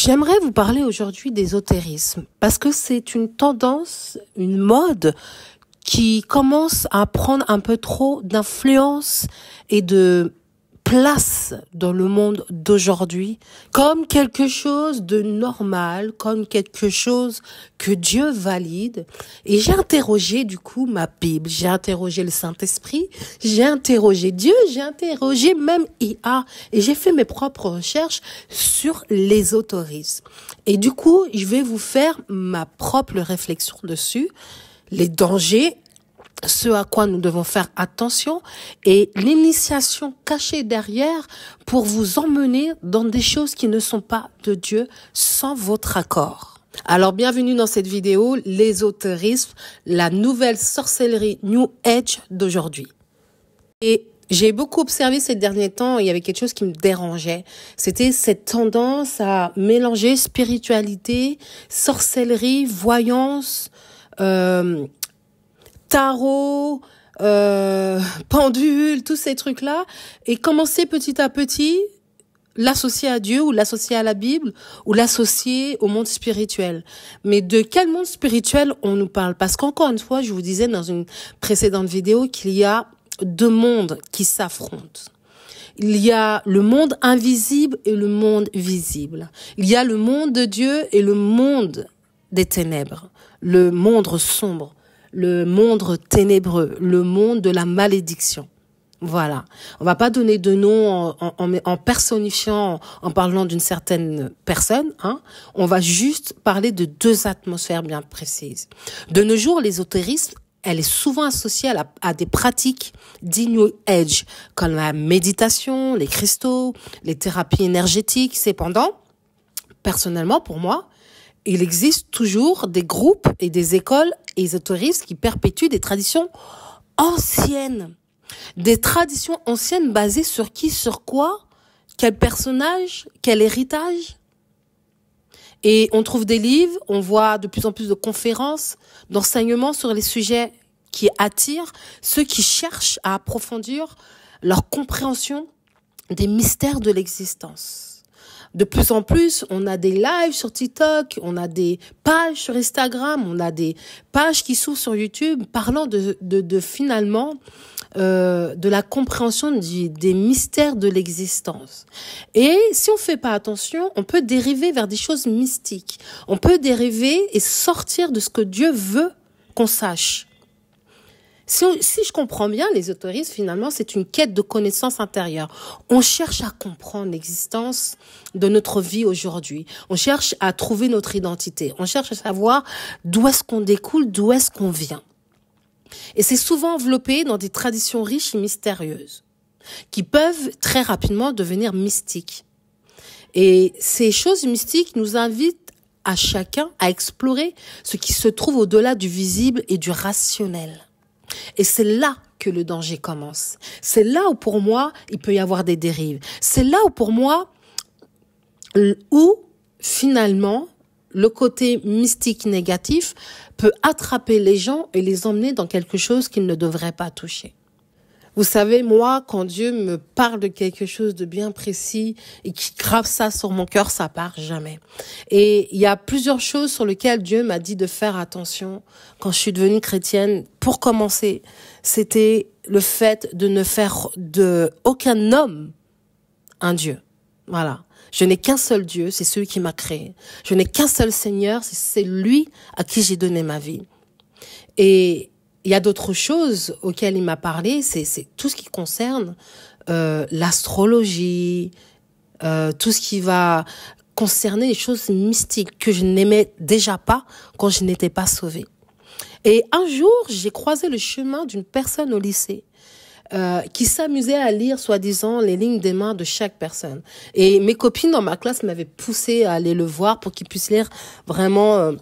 J'aimerais vous parler aujourd'hui d'ésotérisme parce que c'est une tendance, une mode qui commence à prendre un peu trop d'influence et de place dans le monde d'aujourd'hui comme quelque chose de normal, comme quelque chose que Dieu valide. Et j'ai interrogé du coup ma Bible, j'ai interrogé le Saint-Esprit, j'ai interrogé Dieu, j'ai interrogé même IA et j'ai fait mes propres recherches sur l'ésotérisme. Et du coup, je vais vous faire ma propre réflexion dessus, les dangers, ce à quoi nous devons faire attention et l'initiation cachée derrière pour vous emmener dans des choses qui ne sont pas de Dieu sans votre accord. Alors, bienvenue dans cette vidéo, l'ésotérisme, la nouvelle sorcellerie New Age d'aujourd'hui. Et j'ai beaucoup observé ces derniers temps, il y avait quelque chose qui me dérangeait. C'était cette tendance à mélanger spiritualité, sorcellerie, voyance, tarot, pendule, tous ces trucs-là, et commencer petit à petit l'associer à Dieu ou l'associer à la Bible ou l'associer au monde spirituel. Mais de quel monde spirituel on nous parle? Parce qu'encore une fois, je vous disais dans une précédente vidéo qu'il y a deux mondes qui s'affrontent. Il y a le monde invisible et le monde visible. Il y a le monde de Dieu et le monde des ténèbres, le monde sombre, le monde ténébreux, le monde de la malédiction. Voilà. On va pas donner de nom en personnifiant, en parlant d'une certaine personne, hein. On va juste parler de deux atmosphères bien précises. De nos jours, l'ésotérisme, elle est souvent associée à des pratiques dites New Age, comme la méditation, les cristaux, les thérapies énergétiques. Cependant, personnellement, pour moi, il existe toujours des groupes et des écoles ésotéristes qui perpétuent des traditions anciennes. Des traditions anciennes basées sur qui, sur quoi, quel personnage, quel héritage. Et on trouve des livres, on voit de plus en plus de conférences, d'enseignements sur les sujets qui attirent ceux qui cherchent à approfondir leur compréhension des mystères de l'existence. De plus en plus, on a des lives sur TikTok, on a des pages sur Instagram, on a des pages qui s'ouvrent sur YouTube parlant de finalement de la compréhension des mystères de l'existence. Et si on fait pas attention, on peut dériver vers des choses mystiques. On peut dériver et sortir de ce que Dieu veut qu'on sache. Si je comprends bien, l'ésotérisme, finalement, c'est une quête de connaissance intérieure. On cherche à comprendre l'existence de notre vie aujourd'hui. On cherche à trouver notre identité. On cherche à savoir d'où est-ce qu'on découle, d'où est-ce qu'on vient. Et c'est souvent enveloppé dans des traditions riches et mystérieuses qui peuvent très rapidement devenir mystiques. Et ces choses mystiques nous invitent à chacun à explorer ce qui se trouve au-delà du visible et du rationnel. Et c'est là que le danger commence. C'est là où, pour moi, il peut y avoir des dérives. C'est là où, pour moi, où, finalement, le côté mystique négatif peut attraper les gens et les emmener dans quelque chose qu'ils ne devraient pas toucher. Vous savez, moi, quand Dieu me parle de quelque chose de bien précis et qui grave ça sur mon cœur, ça part jamais. Et il y a plusieurs choses sur lesquelles Dieu m'a dit de faire attention quand je suis devenue chrétienne. Pour commencer, c'était le fait de ne faire de aucun homme un Dieu. Voilà. Je n'ai qu'un seul Dieu, c'est celui qui m'a créé. Je n'ai qu'un seul Seigneur, c'est lui à qui j'ai donné ma vie. Et il y a d'autres choses auxquelles il m'a parlé, c'est tout ce qui concerne l'astrologie, tout ce qui va concerner les choses mystiques que je n'aimais déjà pas quand je n'étais pas sauvée. Et un jour, j'ai croisé le chemin d'une personne au lycée qui s'amusait à lire, soi-disant, les lignes des mains de chaque personne. Et mes copines dans ma classe m'avaient poussé à aller le voir pour qu'il puisse lire vraiment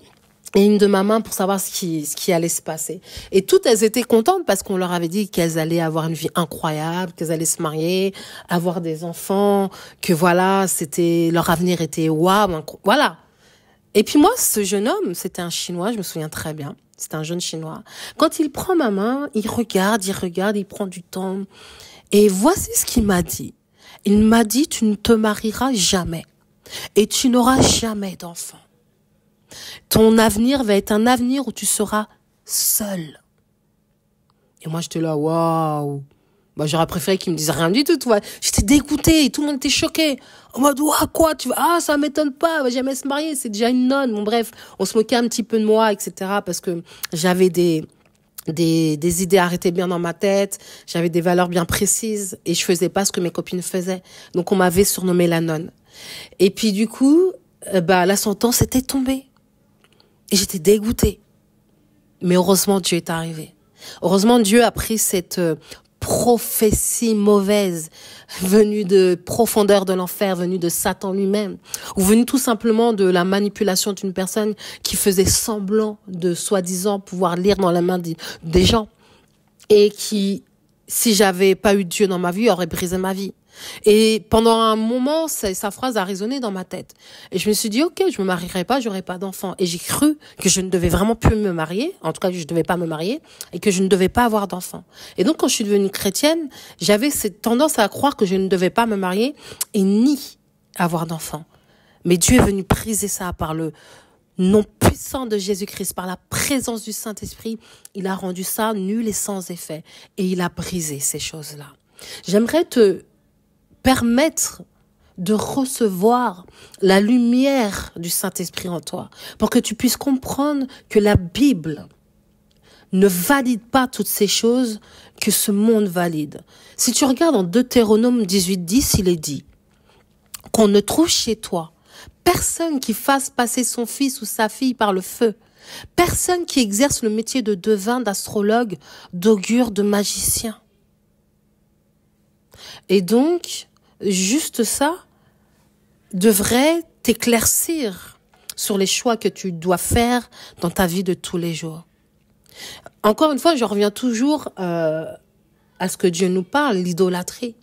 les lignes de ma main pour savoir ce qui allait se passer. Et toutes, elles étaient contentes parce qu'on leur avait dit qu'elles allaient avoir une vie incroyable, qu'elles allaient se marier, avoir des enfants, que voilà, leur avenir était waouh, voilà. Et puis moi, ce jeune homme, c'était un Chinois, je me souviens très bien. C'est un jeune Chinois. Quand il prend ma main, il regarde, il prend du temps. Et voici ce qu'il m'a dit. Il m'a dit, tu ne te marieras jamais. et tu n'auras jamais d'enfant. Ton avenir va être un avenir où tu seras seul. Et moi, j'étais là, waouh. Bah, j'aurais préféré qu'ils me disent rien du tout, tu vois. J'étais dégoûtée et tout le monde était choqué. En mode, ouah, quoi, ça m'étonne pas, elle va jamais se marier, c'est déjà une nonne. Bon, bref, on se moquait un petit peu de moi, etc. parce que j'avais des idées arrêtées bien dans ma tête, j'avais des valeurs bien précises et je faisais pas ce que mes copines faisaient. Donc, on m'avait surnommée la nonne. Et puis, du coup, la sentence était tombée. Et j'étais dégoûtée. Mais heureusement, Dieu est arrivé. Heureusement, Dieu a pris cette prophétie mauvaise venue de profondeur de l'enfer, venue de Satan lui-même, ou venue tout simplement de la manipulation d'une personne qui faisait semblant de soi-disant pouvoir lire dans la main des gens et qui, si j'avais pas eu Dieu dans ma vie, aurait brisé ma vie. Et pendant un moment, sa phrase a résonné dans ma tête. Et je me suis dit, ok, je me marierai pas, j'aurai pas d'enfant. Et j'ai cru que je ne devais vraiment plus me marier, en tout cas que je ne devais pas me marier, et que je ne devais pas avoir d'enfant. Et donc, quand je suis devenue chrétienne, j'avais cette tendance à croire que je ne devais pas me marier et ni avoir d'enfant. Mais Dieu est venu briser ça par le nom puissant de Jésus-Christ, par la présence du Saint-Esprit. Il a rendu ça nul et sans effet. Et il a brisé ces choses-là. J'aimerais te permettre de recevoir la lumière du Saint-Esprit en toi pour que tu puisses comprendre que la Bible ne valide pas toutes ces choses que ce monde valide. Si tu regardes en Deutéronome 18:10, il est dit qu'on ne trouve chez toi personne qui fasse passer son fils ou sa fille par le feu, personne qui exerce le métier de devin, d'astrologue, d'augure, de magicien. Et donc, juste ça devrait t'éclaircir sur les choix que tu dois faire dans ta vie de tous les jours. Encore une fois, je reviens toujours à ce que Dieu nous parle, l'idolâtrie.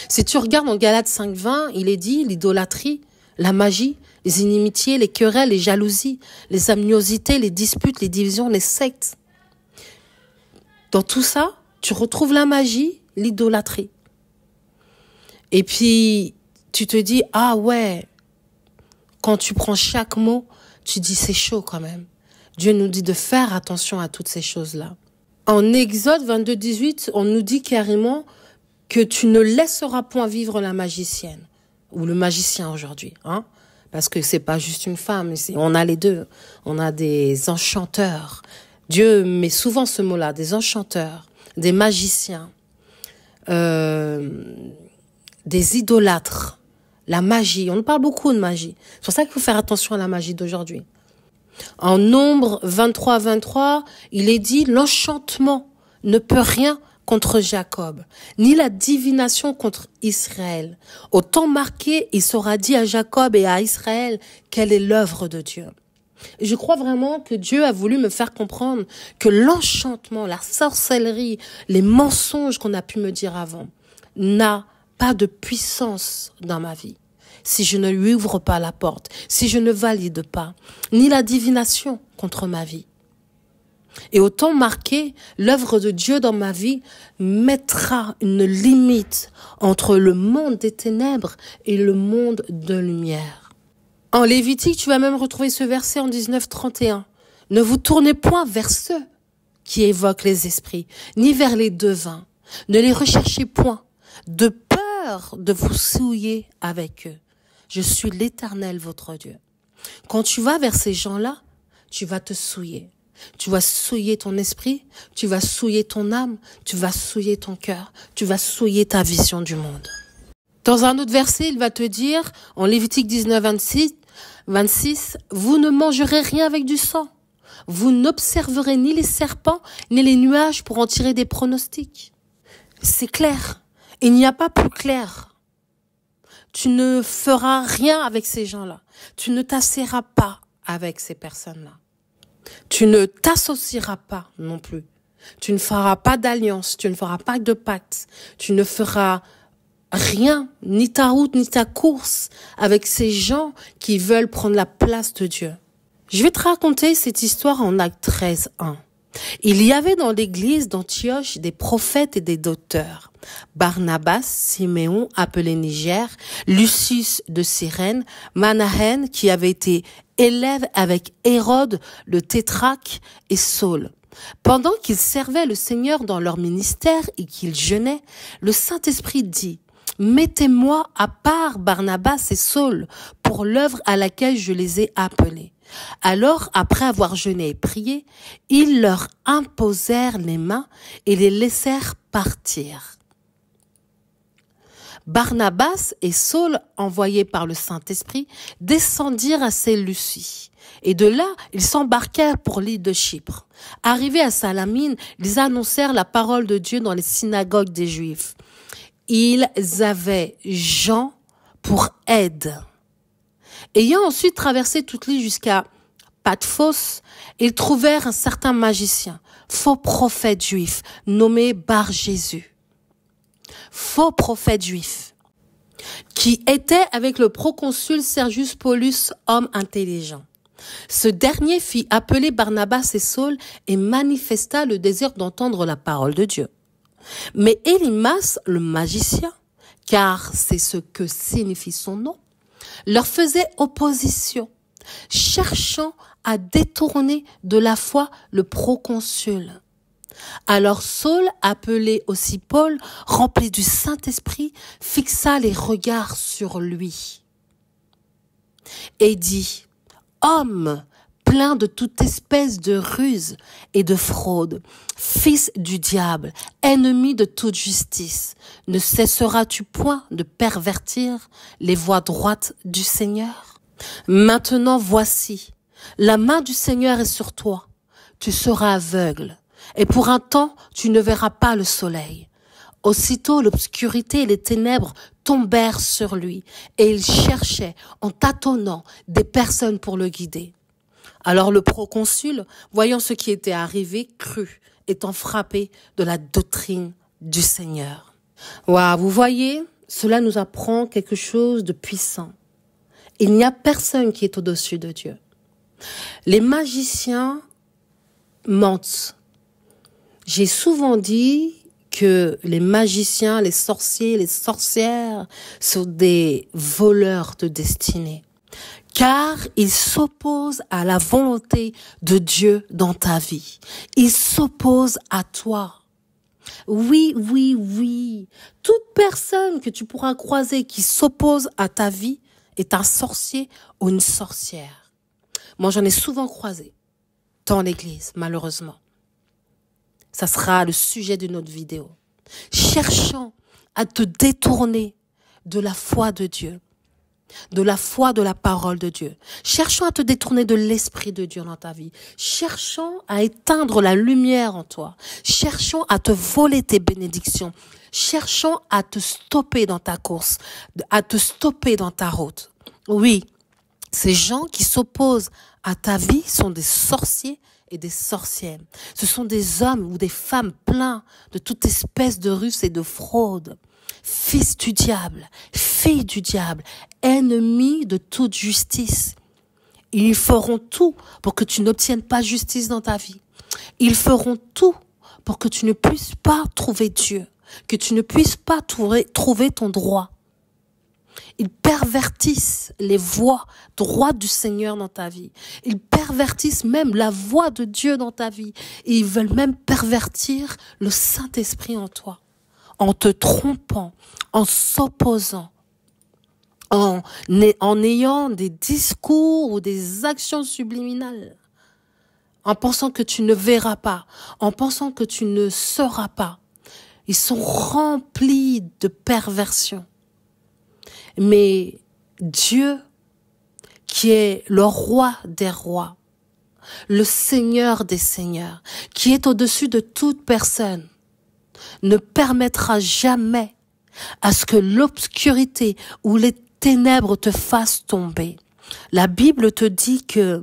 Si tu regardes en Galates 5:20, il est dit l'idolâtrie, la magie, les inimitiés, les querelles, les jalousies, les animosités, les disputes, les divisions, les sectes. Dans tout ça, tu retrouves la magie, l'idolâtrie. Et puis, tu te dis, ah ouais, quand tu prends chaque mot, tu dis, c'est chaud quand même. Dieu nous dit de faire attention à toutes ces choses-là. En Exode 22:18, on nous dit carrément que tu ne laisseras point vivre la magicienne, ou le magicien aujourd'hui, hein. Parce que c'est pas juste une femme, on a les deux. On a des enchanteurs. Dieu met souvent ce mot-là, des enchanteurs, des magiciens, des idolâtres, la magie. On nous parle beaucoup de magie. C'est pour ça qu'il faut faire attention à la magie d'aujourd'hui. En Nombre 23:23, il est dit, l'enchantement ne peut rien contre Jacob, ni la divination contre Israël. Au temps marqué, il sera dit à Jacob et à Israël quelle est l'œuvre de Dieu. Et je crois vraiment que Dieu a voulu me faire comprendre que l'enchantement, la sorcellerie, les mensonges qu'on a pu me dire avant, n'a pas de puissance dans ma vie. Si je ne lui ouvre pas la porte, si je ne valide pas, ni la divination contre ma vie. Et au temps marqué, l'œuvre de Dieu dans ma vie mettra une limite entre le monde des ténèbres et le monde de lumière. En Lévitique, tu vas même retrouver ce verset en 19:31. Ne vous tournez point vers ceux qui évoquent les esprits, ni vers les devins. Ne les recherchez point, de peur de vous souiller avec eux. Je suis l'Éternel, votre Dieu. Quand tu vas vers ces gens-là, tu vas te souiller. Tu vas souiller ton esprit, tu vas souiller ton âme, tu vas souiller ton cœur, tu vas souiller ta vision du monde. Dans un autre verset, il va te dire, en Lévitique 19:26, vous ne mangerez rien avec du sang. Vous n'observerez ni les serpents, ni les nuages pour en tirer des pronostics. C'est clair. Il n'y a pas plus clair. Tu ne feras rien avec ces gens-là. Tu ne t'assieras pas avec ces personnes-là. Tu ne t'associeras pas non plus. Tu ne feras pas d'alliance, tu ne feras pas de pacte. Tu ne feras rien, ni ta route, ni ta course avec ces gens qui veulent prendre la place de Dieu. Je vais te raconter cette histoire en Actes 13:1. Il y avait dans l'église d'Antioche des prophètes et des docteurs. Barnabas, Siméon, appelé Niger, Lucius de Cyrène, Manahen, qui avait été élève avec Hérode le tétrarque, et Saul. Pendant qu'ils servaient le Seigneur dans leur ministère et qu'ils jeûnaient, le Saint-Esprit dit: « Mettez-moi à part Barnabas et Saul pour l'œuvre à laquelle je les ai appelés. » Alors, après avoir jeûné et prié, ils leur imposèrent les mains et les laissèrent partir. Barnabas et Saul, envoyés par le Saint-Esprit, descendirent à Séleucie. Et de là, ils s'embarquèrent pour l'île de Chypre. Arrivés à Salamine, ils annoncèrent la parole de Dieu dans les synagogues des Juifs. Ils avaient Jean pour aide. Ayant ensuite traversé toute l'île jusqu'à Paphos, ils trouvèrent un certain magicien, faux prophète juif, nommé Bar-Jésus. Faux prophète juif, qui était avec le proconsul Sergius Paulus, homme intelligent. Ce dernier fit appeler Barnabas et Saul et manifesta le désir d'entendre la parole de Dieu. Mais Élymas, le magicien, car c'est ce que signifie son nom, leur faisait opposition, cherchant à détourner de la foi le proconsul. Alors Saul, appelé aussi Paul, rempli du Saint-Esprit, fixa les regards sur lui et dit: « Homme plein de toute espèce de ruse et de fraude, fils du diable, ennemi de toute justice, ne cesseras-tu point de pervertir les voies droites du Seigneur? Maintenant voici, la main du Seigneur est sur toi, tu seras aveugle, et pour un temps tu ne verras pas le soleil. » Aussitôt l'obscurité et les ténèbres tombèrent sur lui, et il cherchait, en tâtonnant, des personnes pour le guider. Alors le proconsul, voyant ce qui était arrivé, crut, étant frappé de la doctrine du Seigneur. Waouh, vous voyez, cela nous apprend quelque chose de puissant. Il n'y a personne qui est au-dessus de Dieu. Les magiciens mentent. J'ai souvent dit que les magiciens, les sorciers, les sorcières sont des voleurs de destinée. Car ils s'opposent à la volonté de Dieu dans ta vie. Ils s'opposent à toi. Oui, oui, oui. Toute personne que tu pourras croiser qui s'oppose à ta vie est un sorcier ou une sorcière. Moi, j'en ai souvent croisé dans l'église, malheureusement. Ça sera le sujet de notre vidéo. Cherchant à te détourner de la foi de Dieu, de la foi de la parole de Dieu. Cherchant à te détourner de l'Esprit de Dieu dans ta vie. Cherchant à éteindre la lumière en toi. Cherchant à te voler tes bénédictions. Cherchant à te stopper dans ta course, à te stopper dans ta route. Oui, ces gens qui s'opposent à ta vie sont des sorciers et des sorcières. Ce sont des hommes ou des femmes pleins de toute espèce de ruse et de fraude. Fils du diable, fille du diable, ennemis de toute justice. Ils feront tout pour que tu n'obtiennes pas justice dans ta vie. Ils feront tout pour que tu ne puisses pas trouver Dieu, que tu ne puisses pas trouver ton droit. Ils pervertissent les voies droites du Seigneur dans ta vie. Ils pervertissent même la voix de Dieu dans ta vie. Et ils veulent même pervertir le Saint-Esprit en toi. En te trompant, en s'opposant, en ayant des discours ou des actions subliminales, en pensant que tu ne verras pas, en pensant que tu ne sauras pas. Ils sont remplis de perversion. Mais Dieu, qui est le roi des rois, le Seigneur des seigneurs, qui est au-dessus de toute personne, ne permettra jamais à ce que l'obscurité ou les ténèbres te fassent tomber. La Bible te dit que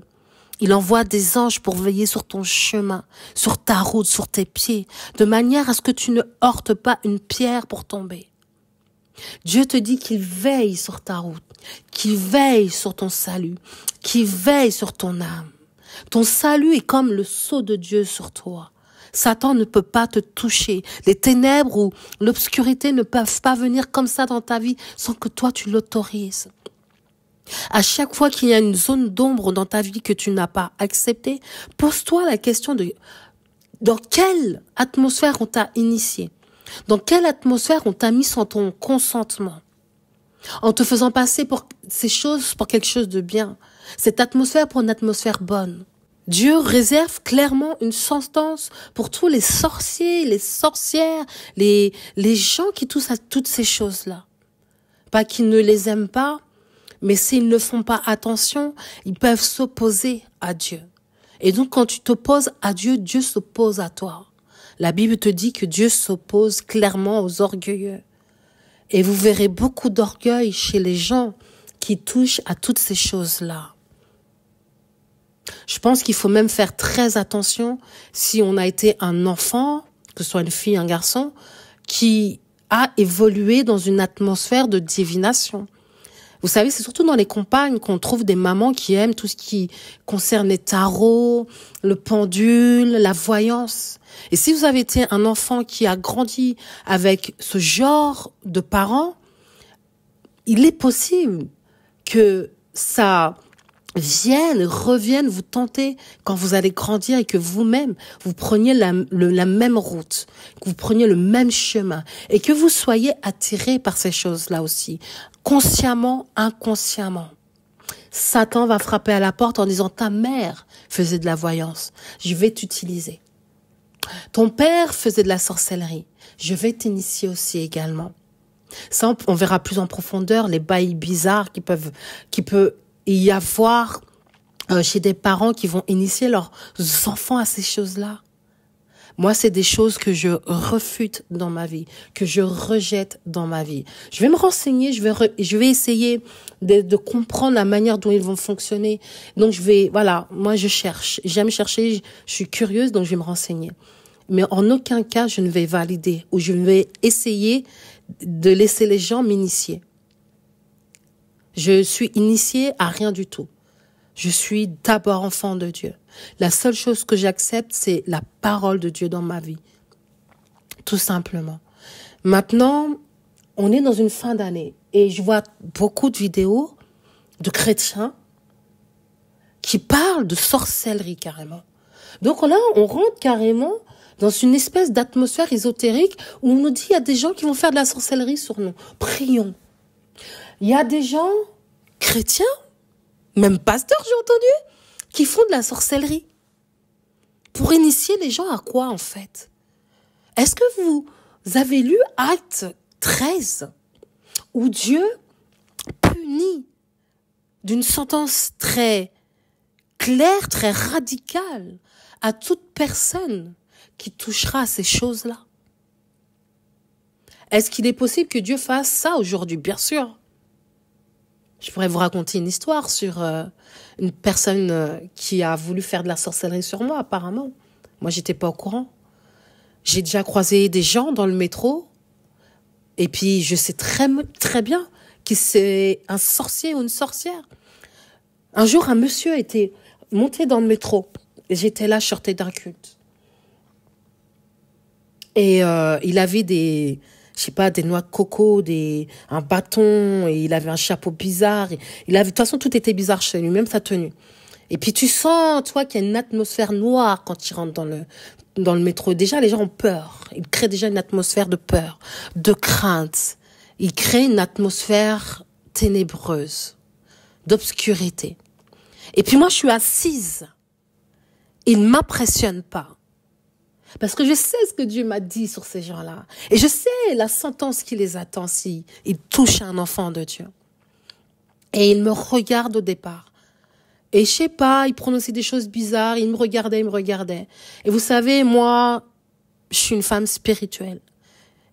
il envoie des anges pour veiller sur ton chemin, sur ta route, sur tes pieds, de manière à ce que tu ne heurtes pas une pierre pour tomber. Dieu te dit qu'il veille sur ta route, qu'il veille sur ton salut, qu'il veille sur ton âme. Ton salut est comme le sceau de Dieu sur toi. Satan ne peut pas te toucher. Les ténèbres ou l'obscurité ne peuvent pas venir comme ça dans ta vie sans que toi tu l'autorises. À chaque fois qu'il y a une zone d'ombre dans ta vie que tu n'as pas acceptée, pose-toi la question de dans quelle atmosphère on t'a initié? Dans quelle atmosphère on t'a mis sans ton consentement? En te faisant passer pour ces choses pour quelque chose de bien. Cette atmosphère pour une atmosphère bonne. Dieu réserve clairement une sentence pour tous les sorciers, les sorcières, les gens qui touchent à toutes ces choses-là. Pas qu'ils ne les aiment pas, mais s'ils ne font pas attention, ils peuvent s'opposer à Dieu. Et donc quand tu t'opposes à Dieu, Dieu s'oppose à toi. La Bible te dit que Dieu s'oppose clairement aux orgueilleux. Et vous verrez beaucoup d'orgueil chez les gens qui touchent à toutes ces choses-là. Je pense qu'il faut même faire très attention si on a été un enfant, que ce soit une fille, un garçon, qui a évolué dans une atmosphère de divination. Vous savez, c'est surtout dans les campagnes qu'on trouve des mamans qui aiment tout ce qui concerne les tarots, le pendule, la voyance. Et si vous avez été un enfant qui a grandi avec ce genre de parents, il est possible que ça revienne vous tenter quand vous allez grandir et que vous-même, vous preniez la même route, que vous preniez le même chemin et que vous soyez attirés par ces choses-là aussi, consciemment, inconsciemment. Satan va frapper à la porte en disant « Ta mère faisait de la voyance, je vais t'utiliser. Ton père faisait de la sorcellerie, je vais t'initier aussi également. » Ça, on verra plus en profondeur les bails bizarres qui peut y avoir chez des parents qui vont initier leurs enfants à ces choses-là. Moi, c'est des choses que je refute dans ma vie, que je rejette dans ma vie. Je vais me renseigner, je vais essayer de comprendre la manière dont ils vont fonctionner. Donc, moi, je cherche. J'aime chercher, je suis curieuse, donc je vais me renseigner. Mais en aucun cas, je ne vais valider ou je vais essayer de laisser les gens m'initier. Je suis initiée à rien du tout. Je suis d'abord enfant de Dieu. La seule chose que j'accepte, c'est la parole de Dieu dans ma vie. Tout simplement. Maintenant, on est dans une fin d'année et je vois beaucoup de vidéos de chrétiens qui parlent de sorcellerie carrément. Donc là, on rentre carrément dans une espèce d'atmosphère ésotérique où on nous dit qu'il y a des gens qui vont faire de la sorcellerie sur nous. Prions. Il y a des gens chrétiens, même pasteurs, j'ai entendu, qui font de la sorcellerie. Pour initier les gens à quoi, en fait? Est-ce que vous avez lu Acte 13, où Dieu punit d'une sentence très claire, très radicale, à toute personne qui touchera à ces choses-là? Est-ce qu'il est possible que Dieu fasse ça aujourd'hui? Bien sûr. Je pourrais vous raconter une histoire sur une personne qui a voulu faire de la sorcellerie sur moi, apparemment. Moi, j'étais pas au courant. J'ai déjà croisé des gens dans le métro. Et puis, je sais très, très bien que c'est un sorcier ou une sorcière. Un jour, un monsieur était monté dans le métro. Et j'étais là, je sortais d'un culte. Et il avait des noix de coco, un bâton, et il avait un chapeau bizarre. De toute façon, tout était bizarre chez lui, même sa tenue. Et puis tu sens, toi, qu'il y a une atmosphère noire quand tu rentres dans le métro. Déjà, les gens ont peur. Ils créent déjà une atmosphère de peur, de crainte. Ils créent une atmosphère ténébreuse, d'obscurité. Et puis moi, je suis assise. Ils ne m'impressionnent pas. Parce que je sais ce que Dieu m'a dit sur ces gens-là. Et je sais la sentence qui les attend si ils touchent un enfant de Dieu. Et ils me regardent au départ. Et je sais pas, ils prononçaient des choses bizarres, ils me regardaient. Et vous savez, moi, je suis une femme spirituelle.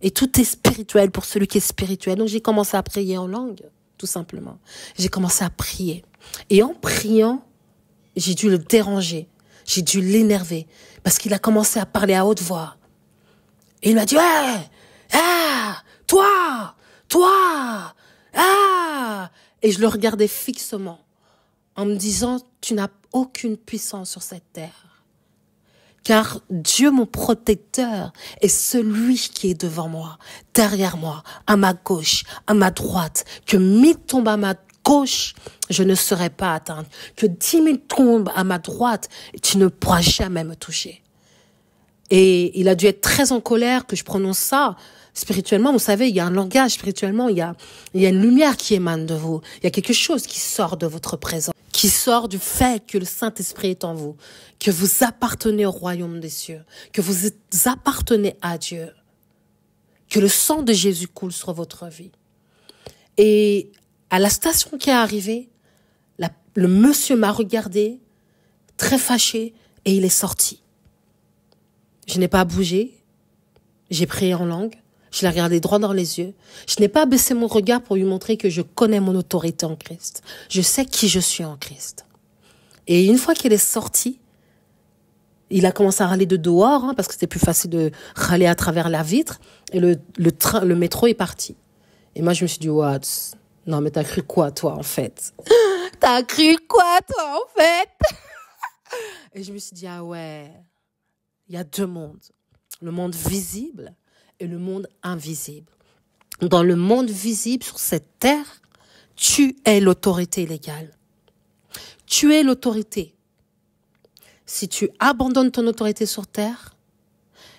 Et tout est spirituel pour celui qui est spirituel. Donc j'ai commencé à prier en langue, tout simplement. J'ai commencé à prier. Et en priant, j'ai dû le déranger. J'ai dû l'énerver. Parce qu'il a commencé à parler à haute voix. Et il m'a dit, toi, ah! Et je le regardais fixement. en me disant, tu n'as aucune puissance sur cette terre. Car Dieu, mon protecteur, est celui qui est devant moi, derrière moi, à ma gauche, à ma droite. Que 1000 tombent à ma gauche, je ne serai pas atteinte. Que 10 000 tombent à ma droite, tu ne pourras jamais me toucher. Et il a dû être très en colère que je prononce ça. Spirituellement, vous savez, il y a un langage spirituellement, il y a une lumière qui émane de vous. Il y a quelque chose qui sort de votre présence, qui sort du fait que le Saint-Esprit est en vous, que vous appartenez au royaume des cieux, que vous appartenez à Dieu, que le sang de Jésus coule sur votre vie. Et à la station qui est arrivée, le monsieur m'a regardé, très fâché, et il est sorti. Je n'ai pas bougé, j'ai prié en langue, je l'ai regardé droit dans les yeux. Je n'ai pas baissé mon regard pour lui montrer que je connais mon autorité en Christ. Je sais qui je suis en Christ. Et une fois qu'il est sorti, il a commencé à râler de dehors, parce que c'était plus facile de râler à travers la vitre. Et le métro est parti. Et moi, je me suis dit, what? Non, mais t'as cru quoi, toi, en fait? T'as cru quoi, toi, en fait? Et je me suis dit, ah ouais, il y a deux mondes. Le monde visible et le monde invisible. Dans le monde visible, sur cette terre, tu es l'autorité légale. Tu es l'autorité. Si tu abandonnes ton autorité sur terre,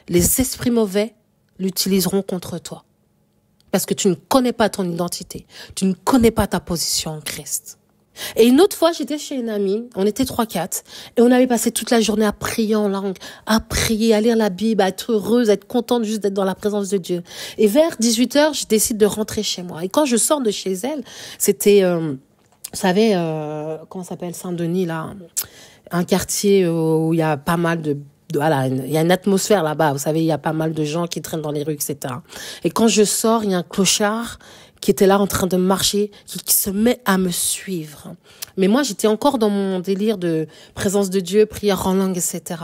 les esprits mauvais l'utiliseront contre toi. Parce que tu ne connais pas ton identité. Tu ne connais pas ta position en Christ. Et une autre fois, j'étais chez une amie, on était 3-4, et on avait passé toute la journée à prier en langue, à prier, à lire la Bible, à être heureuse, à être contente juste d'être dans la présence de Dieu. Et vers 18h, je décide de rentrer chez moi. Et quand je sors de chez elle, c'était, vous savez, comment ça s'appelle, Saint-Denis, là, un quartier où il y a pas mal voilà, il y a une atmosphère là-bas, vous savez, il y a pas mal de gens qui traînent dans les rues, etc. Et quand je sors, il y a un clochard qui était là en train de marcher, qui se met à me suivre. Mais moi, j'étais encore dans mon délire de présence de Dieu, prière en langue, etc.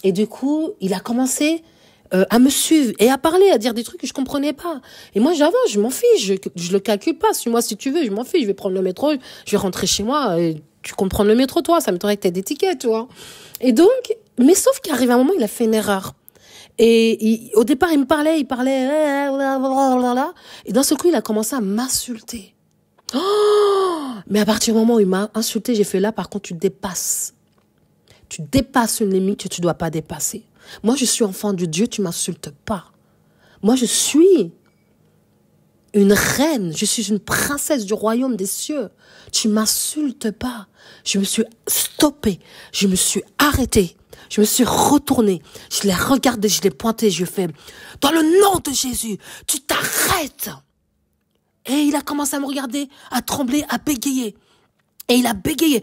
Et du coup, il a commencé à me suivre et à parler, à dire des trucs que je comprenais pas. Et moi, j'avance, je m'en fiche, je le calcule pas. Suis-moi si tu veux, je m'en fiche, je vais prendre le métro, je vais rentrer chez moi. Et tu comprends le métro, toi, ça m'étonnerait que t'aies des tickets, toi. Et donc, mais sauf qu'arrive un moment, il a fait une erreur. Et au départ, il parlait, et d'un seul coup, il a commencé à m'insulter. Oh, mais à partir du moment où il m'a insulté, j'ai fait là, par contre, tu dépasses. Tu dépasses une limite que tu dois pas dépasser. Moi, je suis enfant de Dieu, tu m'insultes pas. Moi, je suis une reine, je suis une princesse du royaume des cieux. Tu m'insultes pas. Je me suis stoppée, je me suis arrêtée. Je me suis retournée, je l'ai regardé, je l'ai pointé, je lui ai fait « Dans le nom de Jésus, tu t'arrêtes !» Et il a commencé à me regarder, à trembler, à bégayer. Et il a bégayé.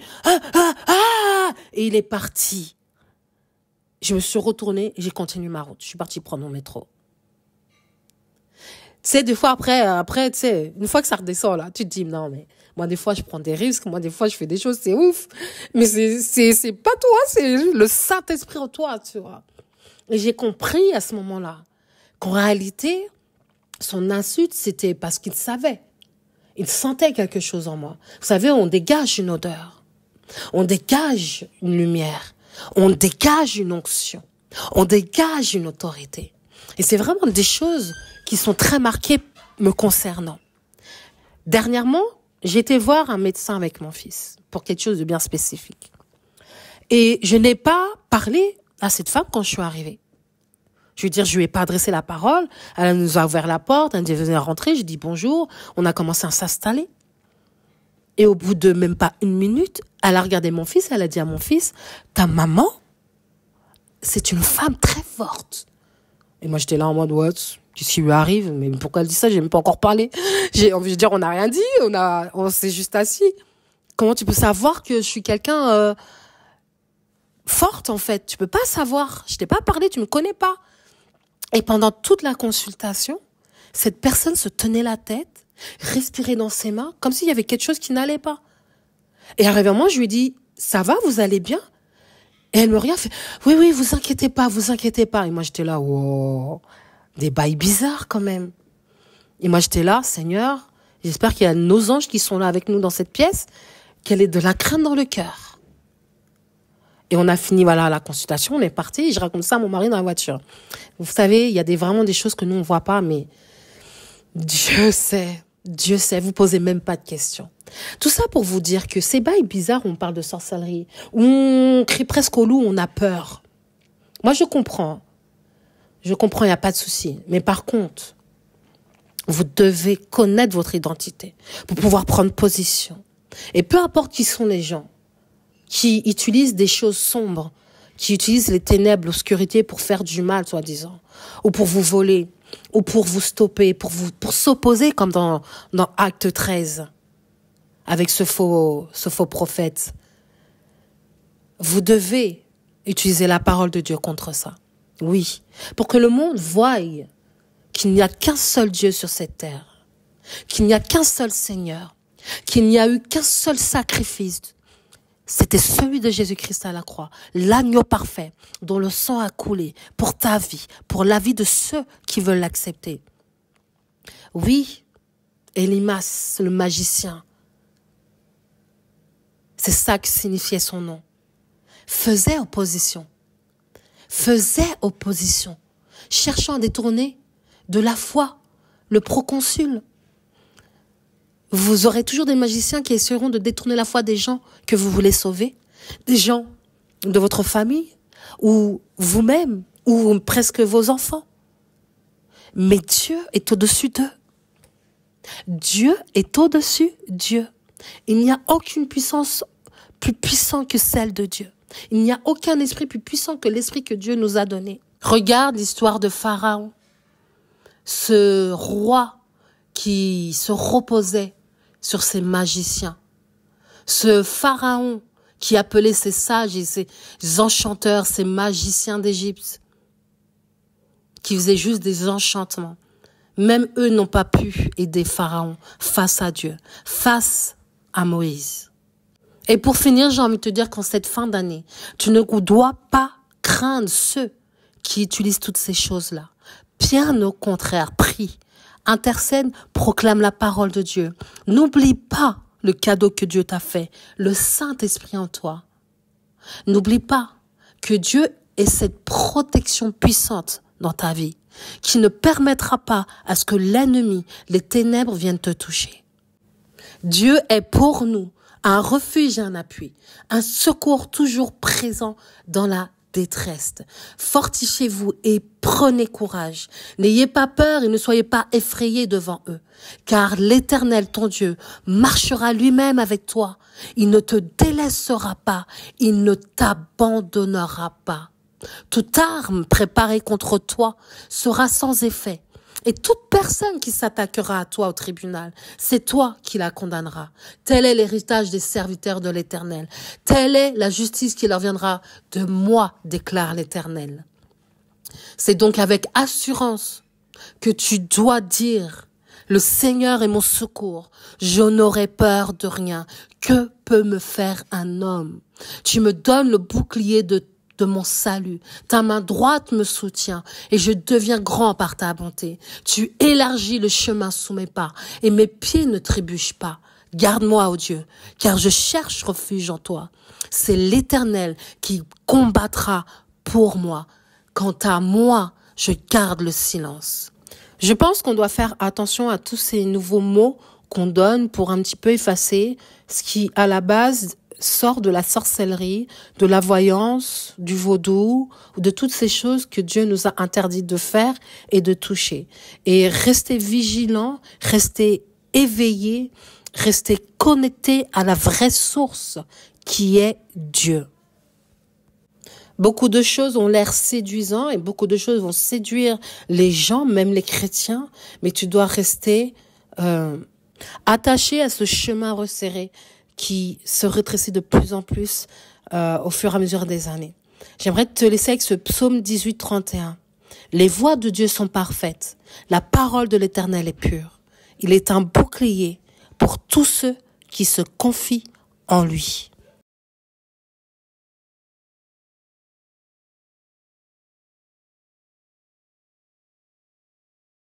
Et il est parti. Je me suis retournée et j'ai continué ma route. Je suis partie prendre mon métro. Tu sais, des fois, après, tu sais, une fois que ça redescend, là, tu te dis, non, mais moi, des fois, je prends des risques. Moi, des fois, je fais des choses, c'est ouf. Mais c'est pas toi, c'est le Saint-Esprit en toi, tu vois. Et j'ai compris à ce moment-là qu'en réalité, son insulte, c'était parce qu'il savait. Il sentait quelque chose en moi. Vous savez, on dégage une odeur. On dégage une lumière. On dégage une onction. On dégage une autorité. Et c'est vraiment des choses qui sont très marquées me concernant. Dernièrement, j'ai été voir un médecin avec mon fils pour quelque chose de bien spécifique. Et je n'ai pas parlé à cette femme quand je suis arrivée. Je veux dire, je lui ai pas adressé la parole. Elle nous a ouvert la porte, elle nous dit venez rentrer, j'ai dit bonjour. On a commencé à s'installer. Et au bout de même pas une minute, elle a regardé mon fils, elle a dit à mon fils, ta maman, c'est une femme très forte. Et moi, j'étais là en mode, what? Qu'est-ce qui lui arrive? Mais pourquoi elle dit ça? J'ai même pas encore parlé. J'ai envie de dire, on n'a rien dit. On s'est juste assis. Comment tu peux savoir que je suis quelqu'un, forte, en fait? Tu peux pas savoir. Je t'ai pas parlé, tu me connais pas. Et pendant toute la consultation, cette personne se tenait la tête, respirait dans ses mains, comme s'il y avait quelque chose qui n'allait pas. Et arrivé à moi, je lui ai dit, ça va, vous allez bien? Et elle me regarde, fait, oui, vous inquiétez pas. Et moi, j'étais là, wow, des bails bizarres quand même. Et moi, j'étais là, Seigneur, j'espère qu'il y a nos anges qui sont là avec nous dans cette pièce. qu'elle ait de la crainte dans le cœur. Et on a fini, voilà, la consultation, on est parti. Je raconte ça à mon mari dans la voiture. Vous savez, il y a vraiment des choses que nous, on ne voit pas, mais Dieu sait, vous posez même pas de questions. Tout ça pour vous dire que ces bails bizarres où on parle de sorcellerie, où on crie presque au loup, on a peur. Moi, je comprends, il n'y a pas de souci. Mais par contre, vous devez connaître votre identité pour pouvoir prendre position. Et peu importe qui sont les gens qui utilisent des choses sombres, qui utilisent les ténèbres, l'obscurité pour faire du mal, soi-disant, ou pour vous voler, ou pour vous stopper, pour s'opposer comme dans Acte 13, avec ce faux prophète. Vous devez utiliser la parole de Dieu contre ça. Oui, pour que le monde voie qu'il n'y a qu'un seul Dieu sur cette terre, qu'il n'y a qu'un seul Seigneur, qu'il n'y a eu qu'un seul sacrifice. C'était celui de Jésus-Christ à la croix, l'agneau parfait, dont le sang a coulé pour ta vie, pour la vie de ceux qui veulent l'accepter. Oui, Elimas, le magicien, c'est ça que signifiait son nom, faisait opposition, cherchant à détourner de la foi le proconsul. Vous aurez toujours des magiciens qui essaieront de détourner la foi des gens que vous voulez sauver, des gens de votre famille, ou vous-même, ou presque vos enfants. Mais Dieu est au-dessus d'eux. Dieu est au-dessus d'Dieu. Il n'y a aucune puissance plus puissante que celle de Dieu. Il n'y a aucun esprit plus puissant que l'esprit que Dieu nous a donné. Regarde l'histoire de Pharaon, ce roi qui se reposait sur ses magiciens. Ce pharaon qui appelait ses sages et ses enchanteurs, ses magiciens d'Égypte, qui faisaient juste des enchantements. Même eux n'ont pas pu aider Pharaon face à Dieu, face à Moïse. Et pour finir, j'ai envie de te dire qu'en cette fin d'année, tu ne dois pas craindre ceux qui utilisent toutes ces choses-là. Bien au contraire, prie, intercède, proclame la parole de Dieu. N'oublie pas le cadeau que Dieu t'a fait, le Saint-Esprit en toi. N'oublie pas que Dieu est cette protection puissante dans ta vie, qui ne permettra pas à ce que l'ennemi, les ténèbres viennent te toucher. Dieu est pour nous un refuge et un appui, un secours toujours présent dans la détresse. Fortifiez-vous et prenez courage. N'ayez pas peur et ne soyez pas effrayés devant eux, car l'Éternel, ton Dieu, marchera lui-même avec toi. Il ne te délaissera pas, il ne t'abandonnera pas. Toute arme préparée contre toi sera sans effet. Et toute personne qui s'attaquera à toi au tribunal, c'est toi qui la condamneras. Tel est l'héritage des serviteurs de l'Éternel. Telle est la justice qui leur viendra de moi, déclare l'Éternel. C'est donc avec assurance que tu dois dire, le Seigneur est mon secours. Je n'aurai peur de rien. Que peut me faire un homme? Tu me donnes le bouclier de mon salut. Ta main droite me soutient et je deviens grand par ta bonté. Tu élargis le chemin sous mes pas et mes pieds ne trébuchent pas. Garde-moi, ô Dieu, car je cherche refuge en toi. C'est l'Éternel qui combattra pour moi. Quant à moi, je garde le silence. Je pense qu'on doit faire attention à tous ces nouveaux mots qu'on donne pour un petit peu effacer ce qui, à la base, sort de la sorcellerie, de la voyance, du vaudou, de toutes ces choses que Dieu nous a interdit de faire et de toucher. Et rester vigilant, rester éveillé, rester connecté à la vraie source qui est Dieu. Beaucoup de choses ont l'air séduisant et beaucoup de choses vont séduire les gens, même les chrétiens, mais tu dois rester attaché à ce chemin resserré qui se rétrécit de plus en plus au fur et à mesure des années. J'aimerais te laisser avec ce psaume 18, 31. Les voies de Dieu sont parfaites. La parole de l'Éternel est pure. Il est un bouclier pour tous ceux qui se confient en lui.